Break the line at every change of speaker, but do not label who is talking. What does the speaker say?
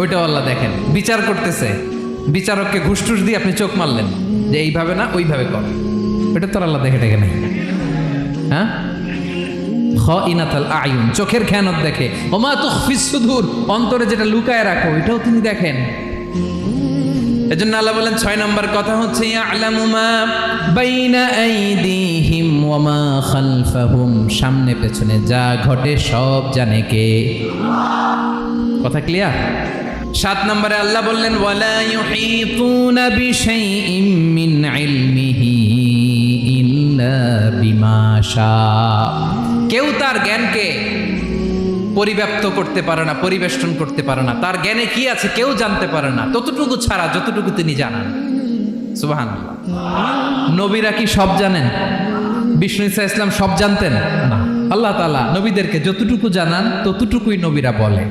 ওইটাও আল্লাহ দেখেন, বিচার করতেছে। বিচারককে ঘুষ টুস দিয়ে আপনি চোখ মারলেন যে এইভাবে না ওইভাবে কর, ওইটা তো আল্লাহ দেখে দেখে নেই। হ্যাঁ, খাইনাতুল আয়ুন, চোখের খেয়ানত দেখে। ওমা তুখফিস সুদূর, অন্তরে যেটা লুকায় রাখো এটাও তিনি দেখেন। এজন্য আল্লাহ বলেন 6 নম্বর কথা হচ্ছে ইয়ালামু মা বাইনা আইদিহিম ওয়া মা খালফাহুম, সামনে পেছনে যা ঘটে সব জানে কে? কথা ক্লিয়ার? 7 নম্বরে আল্লাহ বললেন ওয়ালা ইউহিতুনা বিশাইইম মিন ইলমিহি ইল্লা বিমা শা, কেউ তার জ্ঞানকে পরিব্যাপ্ত করতে পারে না, পরিবেষ্টন করতে পারে না। তার জ্ঞানে কি আছে কেউ জানতে পারে না, ততটুকু ছাড়া যতটুকু তিনি জানান। সুবহানাল্লাহ। নবীরা কি সব জানেন? বিষ্ণু ঈসা ইসলাম সব জানতেন না। আল্লাহ তাআলা নবীদেরকে যতটুকু জানান ততটুকুই নবীরা বলে।